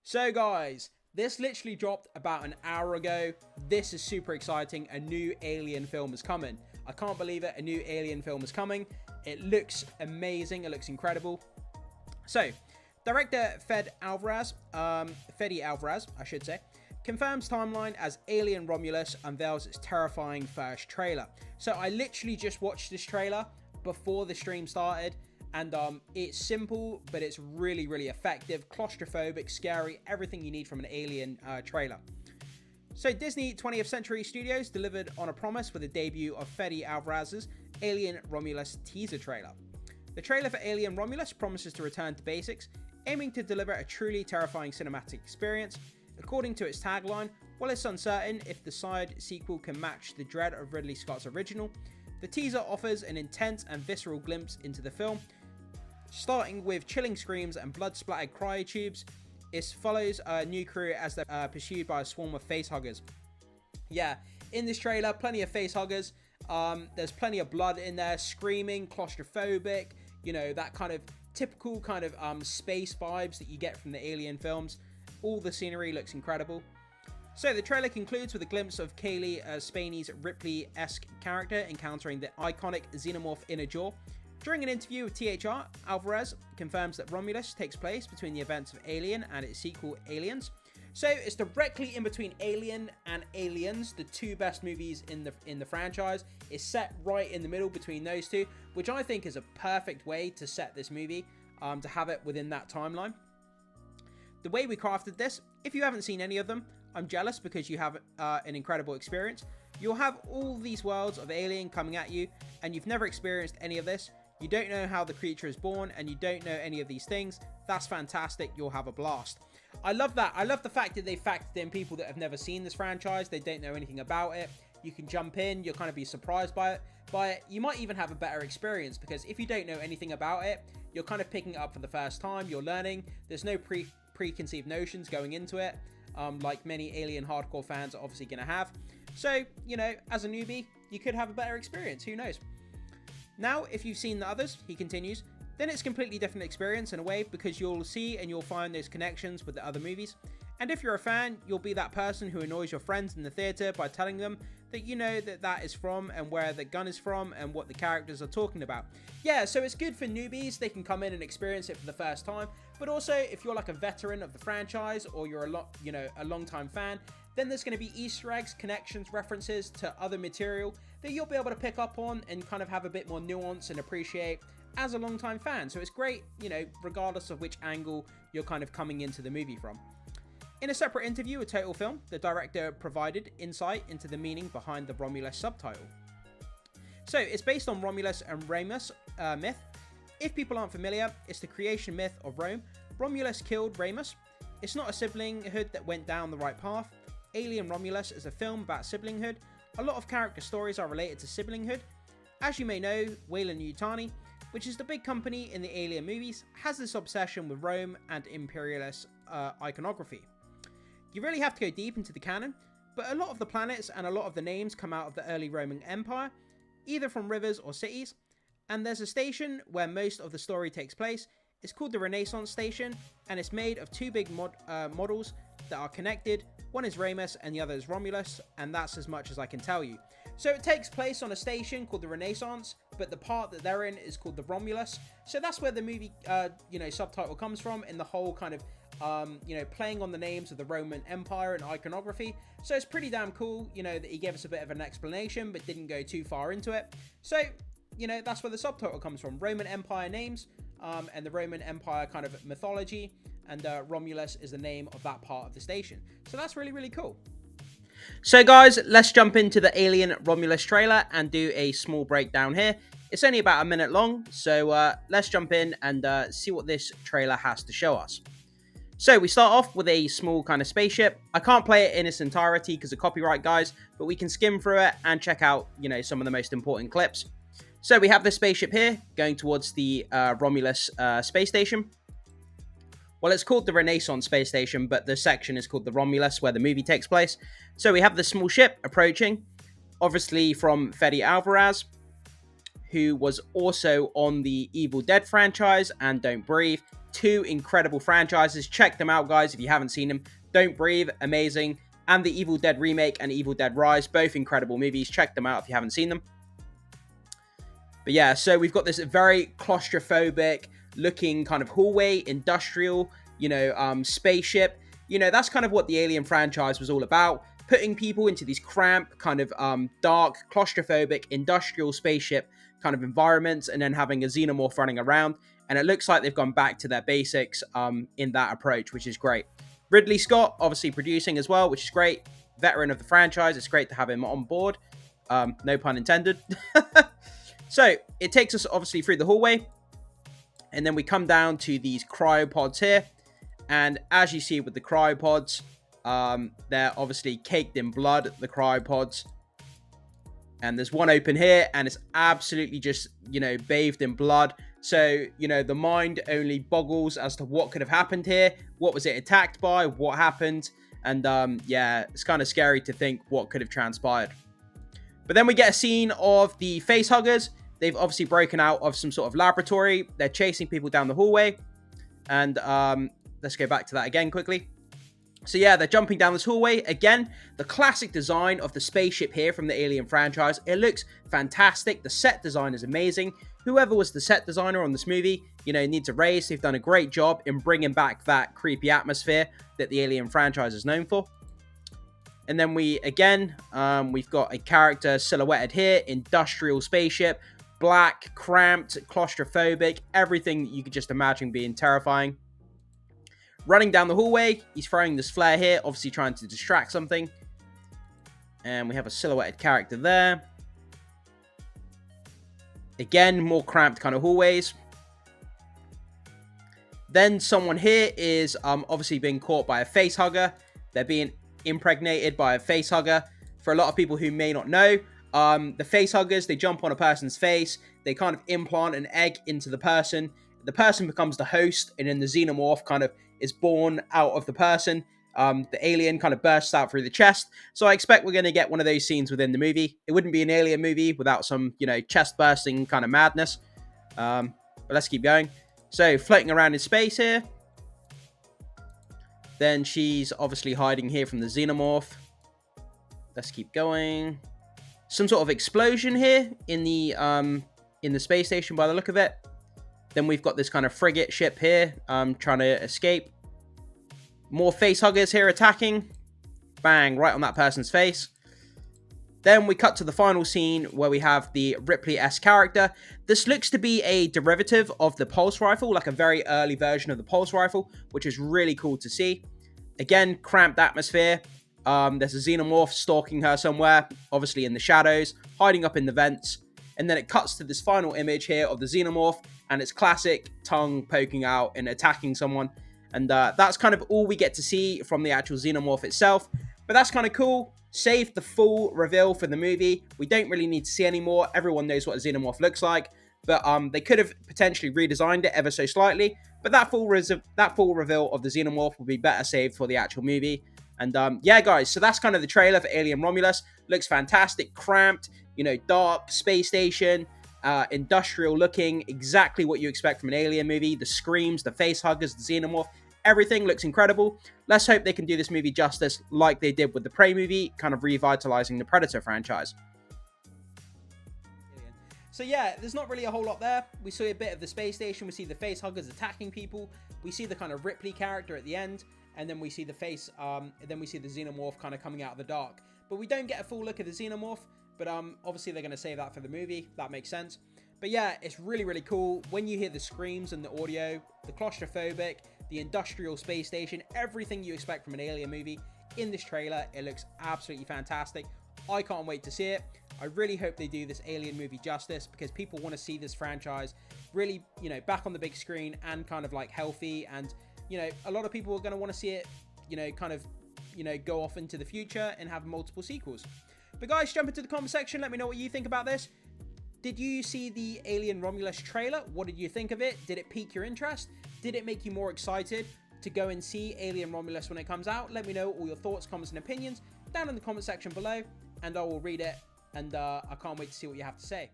So guys, this literally dropped about an hour ago. This is super exciting. A new Alien film is coming. I can't believe it. A new Alien film is coming. It looks amazing. It looks incredible. So, director Fede Alvarez, I should say, confirms timeline as Alien Romulus unveils its terrifying first trailer. So I literally just watched this trailer before the stream started. And it's simple, but it's really, really effective, claustrophobic, scary, everything you need from an Alien trailer. So Disney 20th Century Studios delivered on a promise with the debut of Fede Alvarez's Alien Romulus teaser trailer. The trailer for Alien Romulus promises to return to basics, aiming to deliver a truly terrifying cinematic experience. According to its tagline, while it's uncertain if the side sequel can match the dread of Ridley Scott's original, the teaser offers an intense and visceral glimpse into the film. Starting with chilling screams and blood-splattered cryotubes, it follows a new crew as they're pursued by a swarm of facehuggers. Yeah, in this trailer, plenty of facehuggers. There's plenty of blood in there, screaming, claustrophobic, you know, that kind of typical kind of space vibes that you get from the Alien films. All the scenery looks incredible. So the trailer concludes with a glimpse of Kaylee Spaney's Ripley-esque character encountering the iconic xenomorph inner jaw. During an interview with THR, Alvarez confirms that Romulus takes place between the events of Alien and its sequel Aliens. So it's directly in between Alien and Aliens, the two best movies in the franchise. It's set right in the middle between those two, which I think is a perfect way to set this movie, to have it within that timeline. The way we crafted this, if you haven't seen any of them, I'm jealous because you have an incredible experience. You'll have all these worlds of Alien coming at you, and you've never experienced any of this. You don't know how the creature is born, and you don't know any of these things. That's fantastic. You'll have a blast. I love that. I love the fact that they factored in people that have never seen this franchise. They don't know anything about it. You can jump in. You'll kind of be surprised by it. You might even have a better experience, because if you don't know anything about it, you're kind of picking it up for the first time. You're learning. There's no preconceived notions going into it, like many Alien hardcore fans are obviously going to have. So, you know, as a newbie, you could have a better experience. Who knows? Now, if you've seen the others, he continues, then it's a completely different experience in a way, because you'll see and you'll find those connections with the other movies. And if you're a fan, you'll be that person who annoys your friends in the theater by telling them that you know that is from and where the gun is from and what the characters are talking about. Yeah, so it's good for newbies. They can come in and experience it for the first time. But also, if you're like a veteran of the franchise, or you're a long-time fan, then there's going to be Easter eggs, connections, references to other material that you'll be able to pick up on and kind of have a bit more nuance and appreciate as a long-time fan. So it's great, you know, regardless of which angle you're kind of coming into the movie from. In a separate interview with Total Film, the director provided insight into the meaning behind the Romulus subtitle. So it's based on Romulus and Remus myth. If people aren't familiar, it's the creation myth of Rome. Romulus killed Remus. It's not a siblinghood that went down the right path. Alien Romulus is a film about siblinghood. A lot of character stories are related to siblinghood. As you may know, Weyland-Yutani, which is the big company in the Alien movies, has this obsession with Rome and imperialist iconography. You really have to go deep into the canon, but a lot of the planets and a lot of the names come out of the early Roman Empire, either from rivers or cities, and there's a station where most of the story takes place. It's called the Renaissance Station, and it's made of two big models that are connected. One is Remus and the other is Romulus, and that's as much as I can tell you. So it takes place on a station called the Renaissance, but the part that they're in is called the Romulus. So that's where the movie, subtitle comes from, in the whole kind of, playing on the names of the Roman Empire and iconography. So it's pretty damn cool, that he gave us a bit of an explanation, but didn't go too far into it. So, that's where the subtitle comes from. Roman Empire names, and the Roman Empire kind of mythology, and Romulus is the name of that part of the station. So that's really, really cool. So guys, let's jump into the Alien Romulus trailer and do a small breakdown here. It's only about a minute long, so let's jump in and see what this trailer has to show us. So we start off with a small kind of spaceship. I can't play it in its entirety because of copyright, guys, but we can skim through it and check out, some of the most important clips. So we have this spaceship here going towards the Romulus space station. Well, it's called the Renaissance space station, but the section is called the Romulus, where the movie takes place. So we have this small ship approaching, obviously from Fede Alvarez, who was also on the Evil Dead franchise and Don't Breathe. Two incredible franchises. Check them out, guys, if you haven't seen them. Don't Breathe, amazing. And the Evil Dead remake and Evil Dead Rise, both incredible movies. Check them out if you haven't seen them. But yeah, so we've got this very claustrophobic looking kind of hallway, industrial, spaceship. That's kind of what the Alien franchise was all about. Putting people into these cramped, kind of dark, claustrophobic, industrial spaceship kind of environments, and then having a xenomorph running around. And it looks like they've gone back to their basics in that approach, which is great. Ridley Scott, obviously producing as well, which is great. Veteran of the franchise. It's great to have him on board. No pun intended. So, it takes us obviously through the hallway. And then we come down to these cryopods here. And as you see with the cryopods, they're obviously caked in blood, the cryopods. And there's one open here, and it's absolutely just, bathed in blood. So, the mind only boggles as to what could have happened here. What was it attacked by? What happened? And, yeah, it's kind of scary to think what could have transpired. But then we get a scene of the facehuggers. They've obviously broken out of some sort of laboratory. They're chasing people down the hallway. And let's go back to that again quickly. So yeah, they're jumping down this hallway. Again, the classic design of the spaceship here from the Alien franchise. It looks fantastic. The set design is amazing. Whoever was the set designer on this movie, needs a raise. They've done a great job in bringing back that creepy atmosphere that the Alien franchise is known for. And then we've got a character silhouetted here. Industrial spaceship. Black, cramped, claustrophobic. Everything that you could just imagine being terrifying. Running down the hallway, he's throwing this flare here, obviously trying to distract something. And we have a silhouetted character there. Again, more cramped kind of hallways. Then someone here is obviously being caught by a facehugger. They're being impregnated by a facehugger. For a lot of people who may not know, the facehuggers, they jump on a person's face. They kind of implant an egg into the person. The person becomes the host, and then the xenomorph kind of is born out of the person. The alien kind of bursts out through the chest. So I expect we're going to get one of those scenes within the movie. It wouldn't be an Alien movie without some, chest bursting kind of madness. But let's keep going. So floating around in space here. Then she's obviously hiding here from the xenomorph. Let's keep going. Some sort of explosion here in the space station by the look of it. Then we've got this kind of frigate ship here, trying to escape. More facehuggers here attacking. Bang, right on that person's face. Then we cut to the final scene where we have the Ripley-esque character. This looks to be a derivative of the pulse rifle, like a very early version of the pulse rifle, which is really cool to see. Again, cramped atmosphere. There's a xenomorph stalking her somewhere, obviously in the shadows, hiding up in the vents. And then it cuts to this final image here of the xenomorph, and its classic tongue poking out and attacking someone. And that's kind of all we get to see from the actual xenomorph itself. But that's kind of cool. Save the full reveal for the movie. We don't really need to see any more. Everyone knows what a xenomorph looks like. But they could have potentially redesigned it ever so slightly. But that full reveal of the xenomorph will be better saved for the actual movie. And yeah, guys, so that's kind of the trailer for Alien Romulus. Looks fantastic, cramped, dark, space station, industrial looking, exactly what you expect from an Alien movie. The screams, the facehuggers, the xenomorph, everything looks incredible. Let's hope they can do this movie justice like they did with the Prey movie, kind of revitalizing the Predator franchise. So yeah, there's not really a whole lot there. We saw a bit of the space station. We see the facehuggers attacking people. We see the kind of Ripley character at the end. And then we see the xenomorph kind of coming out of the dark. But we don't get a full look at the xenomorph. But obviously they're going to save that for the movie. That makes sense. But yeah, it's really, really cool. When you hear the screams and the audio, the claustrophobic, the industrial space station, everything you expect from an Alien movie in this trailer, it looks absolutely fantastic. I can't wait to see it. I really hope they do this Alien movie justice, because people want to see this franchise really, back on the big screen and kind of like healthy. And, a lot of people are going to want to see it, go off into the future and have multiple sequels. But guys, jump into the comment section. Let me know what you think about this. Did you see the Alien Romulus trailer? What did you think of it? Did it pique your interest? Did it make you more excited to go and see Alien Romulus when it comes out? Let me know all your thoughts, comments, and opinions down in the comment section below, and I will read it. And I can't wait to see what you have to say.